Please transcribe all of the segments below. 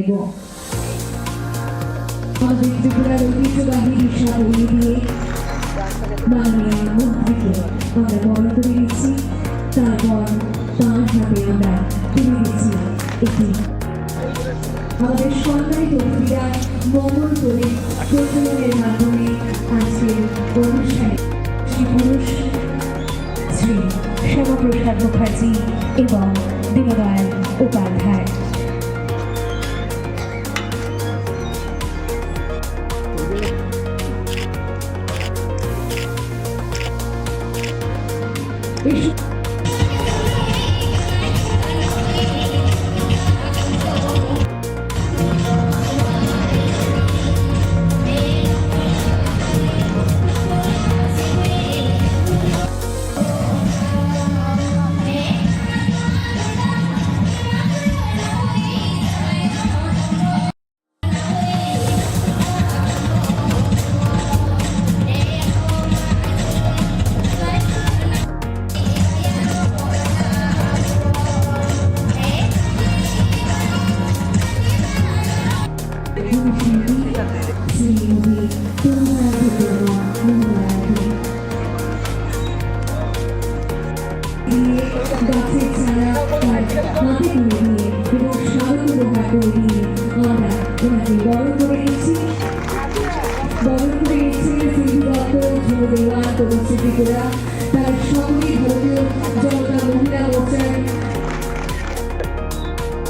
নেব। আমাদের ত্রিপুরার ঐতিহ্যবাহী বিষয় দিয়ে মাননীয় মন্ত্রীকে আমরা বরণ করে দিচ্ছি। তারপর তার হাতে আমরা তুলে দিচ্ছি একটি আমাদের সম্মানিত অতিথিরা মঙ্গল করে প্রচলনের মাধ্যমে আজকের অনুষ্ঠানে শ্রী পুরুষ শ্রী শ্যামাপ্রসাদ মুখার্জি এবং দীনদয়াল উপাধ্যায়।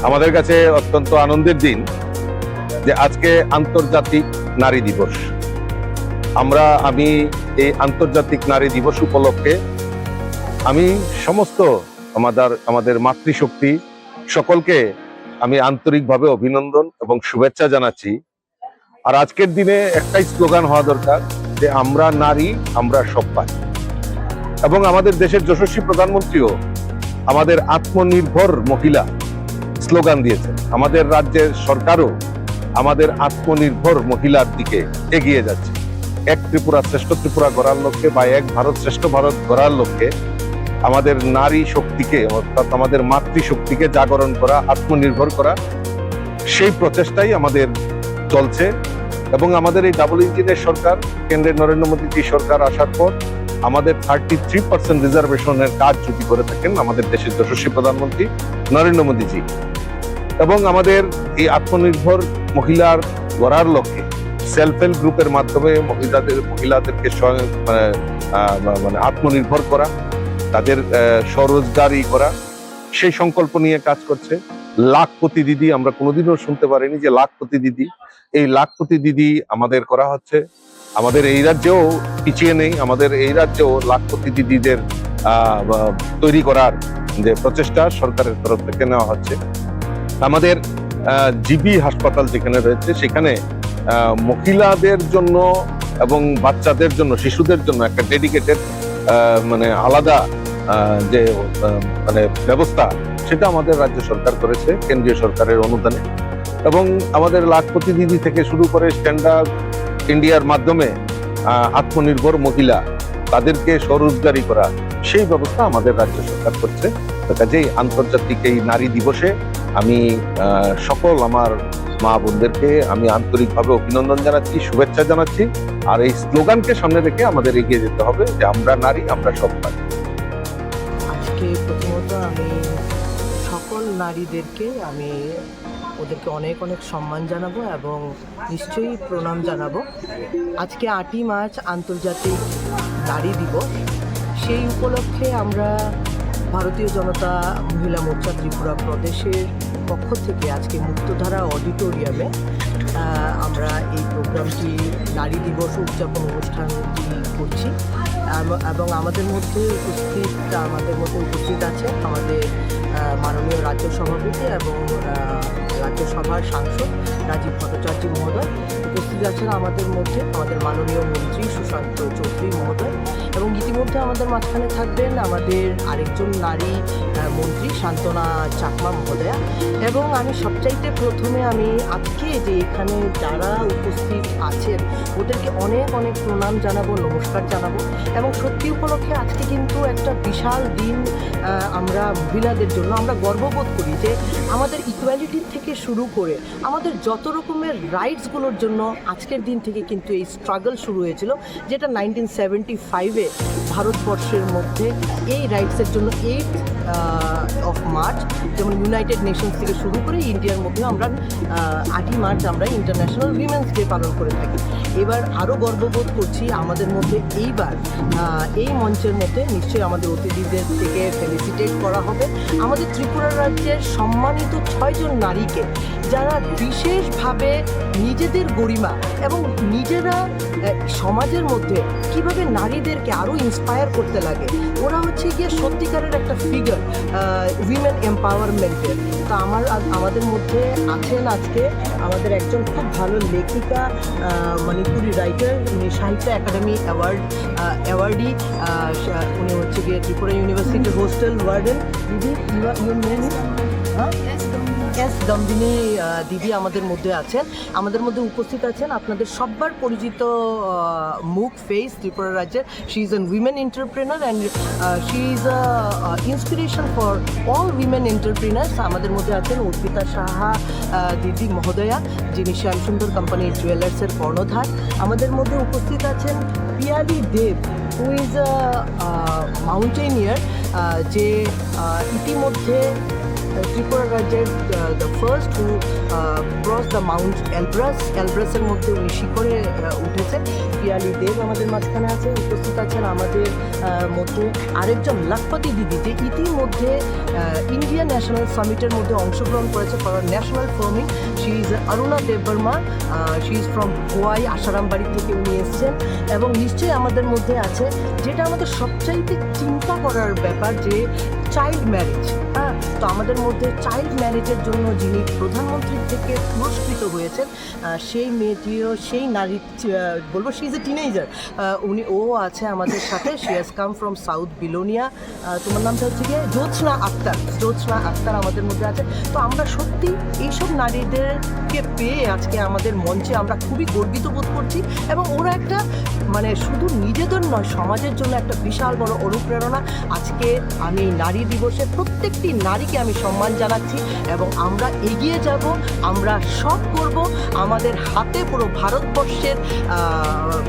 আমাদের কাছে অত্যন্ত আনন্দের দিন যে আজকে আন্তর্জাতিক নারী দিবস। আমি এই আন্তর্জাতিক নারী দিবস উপলক্ষে আমি সমস্ত আমাদের মাতৃশক্তি সকলকে আমি আন্তরিকভাবে অভিনন্দন এবং শুভেচ্ছা জানাচ্ছি। আর আজকের দিনে একটাই স্লোগান হওয়া দরকার যে আমরা নারী, আমরা সব পাই। এবং আমাদের দেশের যশস্বী প্রধানমন্ত্রীও আমাদের আত্মনির্ভর মহিলা স্লোগান দিয়েছেন। আমাদের রাজ্যের সরকারও আমাদের আত্মনির্ভর মহিলার দিকে এগিয়ে যাচ্ছে। এক ত্রিপুরা শ্রেষ্ঠ ত্রিপুরা গড়ার লক্ষ্যে বা এক ভারত শ্রেষ্ঠ ভারত গড়ার লক্ষ্যে আমাদের নারী শক্তিকে অর্থাৎ আমাদের মাতৃশক্তিকে জাগরণ করা, আত্মনির্ভর করা, সেই প্রচেষ্টাই আমাদের চলছে। এবং আমাদের এই ডাবল ইঞ্জিনের সরকার, কেন্দ্রের নরেন্দ্র মোদী সরকার আসার পর আমাদের 33% রিজার্ভেশনের কাজ যদি করে থাকেন আমাদের দেশের যশস্বী প্রধানমন্ত্রী নরেন্দ্র মোদীজি। এবং আমাদের এই আত্মনির্ভর মহিলার গড়ার লক্ষ্যে সেলফ হেল্প গ্রুপের মাধ্যমে মহিলাদেরকে মানে আত্মনির্ভর করা, তাদের স্বরোজগারী করা, সেই সংকল্প নিয়ে কাজ করছে। লাখপতি দিদি আমরা কোনোদিনও শুনতে পারিনি যে লাখপতি দিদি, এই লাখপতি দিদি আমাদের করা হচ্ছে। আমাদের এই রাজ্যেও পিছিয়ে নেই, আমাদের এই রাজ্যেও লাখপতি দিদিদের তৈরি করার যে প্রচেষ্টা সরকারের তরফ থেকে নেওয়া হচ্ছে। আমাদের জিবি হাসপাতাল যেখানে রয়েছে সেখানে মহিলাদের জন্য এবং বাচ্চাদের জন্য, শিশুদের জন্য একটা ডেডিকেটেড মানে আলাদা যে মানে ব্যবস্থা, সেটা আমাদের রাজ্য সরকার করেছে কেন্দ্রীয় সরকারের অনুদানে। এবং আমাদের লাখপতি দিদি থেকে শুরু করে স্ট্যান্ডার্ড ইন্ডিয়ার মাধ্যমে আত্মনির্ভর মহিলা, তাদেরকে স্বরোজগারী করা, সেই ব্যবস্থা আমাদের রাজ্য সরকার করছে। কাজেই আন্তর্জাতিক এই নারী দিবসে আমি সকল আমার মা বোনদেরকে আমি আন্তরিকভাবে অভিনন্দন জানাচ্ছি, শুভেচ্ছা জানাচ্ছি। আর এই স্লোগানকে সামনে রেখে আমাদের এগিয়ে যেতে হবে যে আমরা নারী, আমরা সব পারি। আজকে প্রথমত আমি সকল নারীদেরকে ওদেরকে অনেক অনেক সম্মান জানাবো এবং নিশ্চয়ই প্রণাম জানাবো। আজকে 8ই মার্চ আন্তর্জাতিক নারী দিবস। সেই উপলক্ষে আমরা ভারতীয় জনতা মহিলা মোর্চা ত্রিপুরা প্রদেশের পক্ষ থেকে আজকে মুক্তধারা অডিটোরিয়ামে আমরা এই প্রোগ্রামটি নারী দিবস উদযাপন অনুষ্ঠানটি করছি। এবং আমাদের মধ্যে উপস্থিত আছে আমাদের মাননীয় রাজ্য সভাপতি এবং রাজ্যসভার সাংসদ রাজীব ভট্টাচার্য মহোদয়, উপস্থিত আছেন আমাদের মধ্যে আমাদের মাননীয় মন্ত্রী সুশান্ত চৌধুরী মহোদয়, এবং ইতিমধ্যে আমাদের মাঝখানে থাকবেন আমাদের আরেকজন নারী মন্ত্রী শান্তনা চাকমা মহোদয়া। এবং আমি সবচাইতে প্রথমে আমি আজকে যে এখানে যারা উপস্থিত আছেন ওদেরকে অনেক অনেক প্রণাম জানাবো, নমস্কার জানাবো। এবং সত্যি উপলক্ষে আজকে কিন্তু একটা বিশাল দিন আমরা মহিলাদের জন্য। আমরা গর্ববোধ করি যে আমাদের ইকুয়ালিটির থেকে শুরু করে আমাদের যত রকমের রাইটসগুলোর জন্য আজকের দিন থেকে কিন্তু এই স্ট্রাগল শুরু হয়েছিল, যেটা 1975-এ ভারতবর্ষের মধ্যে এই রাইটসের জন্য 8 মার্চ, যেমন ইউনাইটেড নেশনস থেকে শুরু করে ইন্ডিয়ার মধ্যে আমরা 8ই মার্চ আমরা ইন্টারন্যাশনাল উইমেন্স ডে পালন করে থাকি। এবার আরও গর্ববোধ করছি আমাদের মধ্যে এইবার এই মঞ্চের মধ্যে নিশ্চয়ই আমাদের অতিথিদের থেকে ফেলিসিটেট করা হবে আমাদের ত্রিপুরা রাজ্যের সম্মানিত 6 জন নারীকে, যারা বিশেষভাবে নিজেদের গরিমা এবং নিজেরা সমাজের মধ্যে কিভাবে নারীদেরকে আরও ইন্সপায়ার করতে লাগে। ওরা হচ্ছে গিয়ে সত্যিকারের একটা ফিগার উইমেন এম্পাওয়ারমেন্টের। তা আমাদের মধ্যে আছেন আজকে আমাদের একজন খুব ভালো লেখিকা, মণিপুরি রাইটার, উনি সাহিত্য একাডেমি অ্যাওয়ার্ডি, উনি হচ্ছে গিয়ে ত্রিপুরা ইউনিভার্সিটির হোস্টেল ওয়ার্ডেন। দিদি এস দমদিনী দিদি আমাদের মধ্যে আছেন, আমাদের মধ্যে উপস্থিত আছেন আপনাদের সবার পরিচিত মুখ ফেস ত্রিপুরা রাজ্যের। She is an women entrepreneur and she is inspiration for all women entrepreneurs. আমাদের মধ্যে আছেন অর্পিতা সাহা দিদি মহোদয়া, যিনি শ্যামসুন্দর কোম্পানির জুয়েলার্সের কর্ণধার। আমাদের মধ্যে উপস্থিত আছেন Piyali Deb, who is a mountaineer, যে ইতিমধ্যে ত্রিপুরা রাজ্যের the first who cross the mount এলব্রাসের মধ্যে উনি শিখরে উঠেছে। পিয়ালি দেব আমাদের মাঝখানে আছে। উপস্থিত আছেন আমাদের মধ্যে আরেকজন লাখপতি দিদি, যে ইতিমধ্যে ইন্ডিয়া ন্যাশনাল সামিটের মধ্যে অংশগ্রহণ করেছে for national farming. She is Aruna Debbarma, she is from Gowai, Asarambari থেকে উনি এসছেন। এবং নিশ্চয়ই আমাদের মধ্যে আছে যেটা আমাদের সবচাইতে চিন্তা করার ব্যাপার, যে চাইল্ড ম্যারেজ। তো আমাদের মধ্যে চাইল্ড ম্যারেজের জন্য যিনি প্রধানমন্ত্রীর থেকে পুরস্কৃত হয়েছেন, সেই মেয়েটিও, সেই নারী বলবো, শি ইজ এ টিনেজার, ও আছে আমাদের সাথে। She has come from South Belonia. তোমার নামটা হচ্ছে গিয়ে জ্যোৎস্না আক্তার আমাদের মধ্যে আছে। তো আমরা সত্যি এইসব নারীদেরকে পেয়ে আজকে আমাদের মঞ্চে আমরা খুবই গর্বিত বোধ করছি। এবং ওরা একটা মানে শুধু নিজেদের নয়, সমাজের জন্য একটা বিশাল বড় অনুপ্রেরণা। আজকে আমি নারী দিবসে প্রত্যেকটি নারীকে আমি সম্মান জানাচ্ছি এবং আমরা এগিয়ে যাব, আমরা সব করব। আমাদের হাতে পুরো ভারতবর্ষের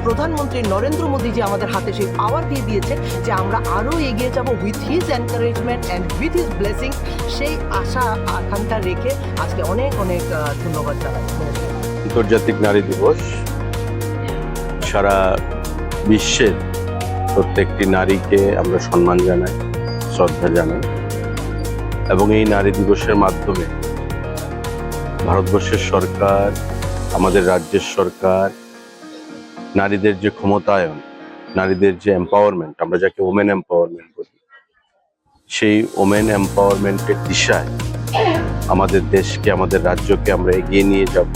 প্রধানমন্ত্রী নরেন্দ্র মোদী যে আমাদের হাতে সেই পাওয়ার দিয়ে দিয়েছে যে আমরা আরও এগিয়ে যাব with his encouragement and with his blessing. সেই আশা আকাঙ্ক্ষা রেখে আজকে অনেক অনেক ধন্যবাদ জানাই। আন্তর্জাতিক নারী দিবস সারা বিশ্বের প্রত্যেকটি নারীকে আমরা সম্মান জানাই, শ্রদ্ধা জানাই। এবং এই নারী দিবসের মাধ্যমে ভারতবর্ষের সরকার, আমাদের রাজ্যের সরকার নারীদের যে ক্ষমতায়ন, নারীদের যে এম্পাওয়ারমেন্ট, আমরা যাকে ওমেন এম্পাওয়ারমেন্ট বলি, সেই ওমেন এম্পাওয়ারমেন্টের দিশায় আমাদের দেশকে, আমাদের রাজ্যকে আমরা এগিয়ে নিয়ে যাব।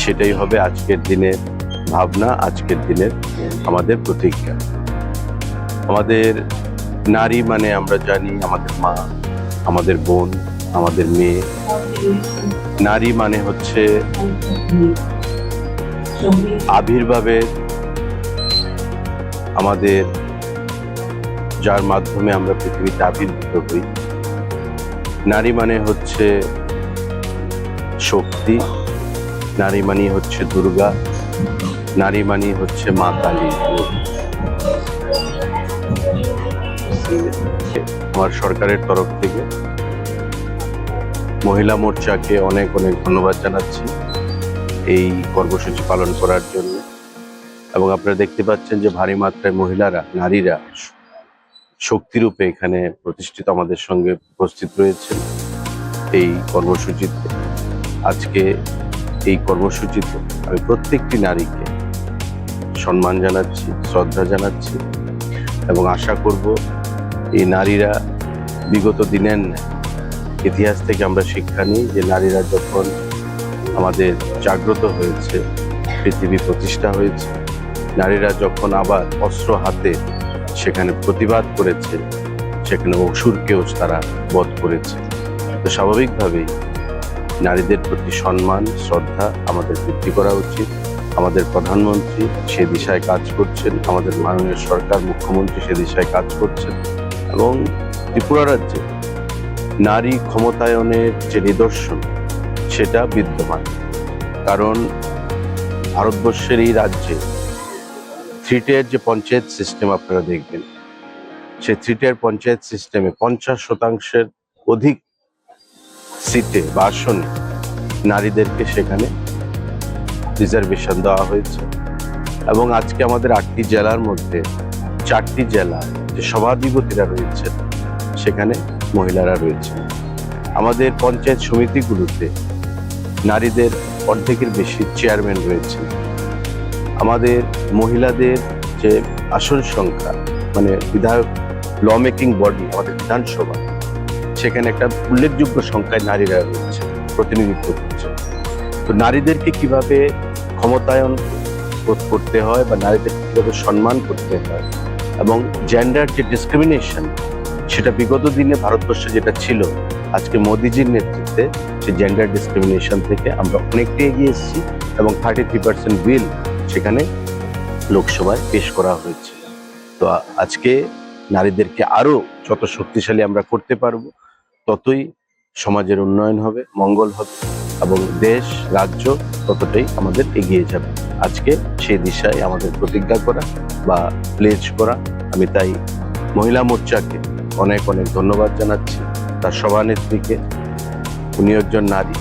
সেটাই হবে আজকের দিনের ভাবনা, আজকের দিনের আমাদের প্রতিজ্ঞা। আমাদের নারী মানে আমরা জানি আমাদের মা, আমাদের বোন, আমাদের মেয়ে। নারী মানে হচ্ছে আবির্ভাবের আমাদের, যার মাধ্যমে আমরা পৃথিবীতে আবির্ভূত হই। নারী মানে হচ্ছে শক্তি, নারী মানে হচ্ছে দুর্গা, নারী মানে হচ্ছে মা কালী। আমার সরকারের তরফ থেকে মহিলা মোর্চাকে অনেক অনেক ধন্যবাদ জানাচ্ছি এই কর্মসূচি পালন করার জন্য। এবং আপনারা দেখতে পাচ্ছেন যে ভারী মাত্রায় মহিলারা, নারীরা শক্তিরূপে এখানে প্রতিষ্ঠিত আমাদের সঙ্গে উপস্থিত রয়েছেন এই কর্মসূচিতে। আজকে এই কর্মসূচিতে আমি প্রত্যেকটি নারীকে সম্মান জানাচ্ছি, শ্রদ্ধা জানাচ্ছি এবং আশা করব এই নারীরা বিগত দিনের ইতিহাস থেকে আমরা শিক্ষা নিই যে নারীরা যখন আমাদের জাগ্রত হয়েছে, পৃথিবী প্রতিষ্ঠা হয়েছে, নারীরা যখন আবার অস্ত্র হাতে সেখানে প্রতিবাদ করেছে, সেখানে অসুরকেও তারা বধ করেছে। তো স্বাভাবিকভাবেই নারীদের প্রতি সম্মান শ্রদ্ধা আমাদের বৃদ্ধি করা উচিত। আমাদের প্রধানমন্ত্রী সে দিশায় কাজ করছেন, আমাদের মাননীয় সরকার মুখ্যমন্ত্রী সে দিশায় কাজ করছেন, এবং ত্রিপুরা রাজ্যে নারী ক্ষমতায়নের যে নিদর্শন সেটা বিদ্যমান। কারণ ভারতবর্ষের এই রাজ্যে 3-tier যে পঞ্চায়েত সিস্টেম আপনারা দেখবেন, সেই 3-tier পঞ্চায়েত সিস্টেমে 50% অধিক সিটে বা আসনে নারীদেরকে সেখানে রিজার্ভেশন দেওয়া হয়েছে। এবং আজকে আমাদের 8টি জেলার মধ্যে 4টি জেলা যে সভাধিপতিরা রয়েছেন সেখানে মহিলারা রয়েছে। আমাদের পঞ্চায়েত সমিতিগুলোতে নারীদের অর্ধেকের বেশি চেয়ারম্যান রয়েছে। আমাদের মহিলাদের যে আসন সংখ্যা, মানে বিধায়ক ল মেকিং বডি আমাদের বিধানসভা, সেখানে একটা উল্লেখযোগ্য সংখ্যায় নারীরা রয়েছে, প্রতিনিধিত্ব করছে। তো নারীদেরকে কিভাবে ক্ষমতায়ন করতে হয় বা নারীদেরকে কিভাবে সম্মান করতে হয়, এবং জেন্ডার যে ডিসক্রিমিনেশন সেটা বিগত দিনে ভারতবর্ষে যেটা ছিল, আজকে মোদিজির নেতৃত্বে সেই জেন্ডার ডিসক্রিমিনেশন থেকে আমরা অনেকটা এগিয়ে এসেছি, এবং 33% বিল সেখানে লোকসভায় পেশ করা হয়েছে। তো আজকে নারীদেরকে আরো যত শক্তিশালী আমরা করতে পারবো, ততই সমাজের উন্নয়ন হবে, মঙ্গল হবে, এবং দেশ রাজ্য ততটাই আমাদের এগিয়ে যাবে। আজকে সেই দিশায় আমাদের প্রতিজ্ঞা করা বা প্লেজ করা। আমি তাই মহিলা মোর্চাকে অনেক অনেক ধন্যবাদ জানাচ্ছি, তার সভানেত্রীকে। উনি একজন নারী,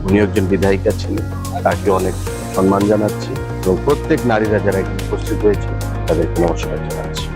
উনি একজন বিধায়িকা ছিলেন, তাকে অনেক সম্মান জানাচ্ছি, এবং প্রত্যেক নারীরা যারা এখানে উপস্থিত হয়েছে তাদেরকে নমস্কার জানাচ্ছি।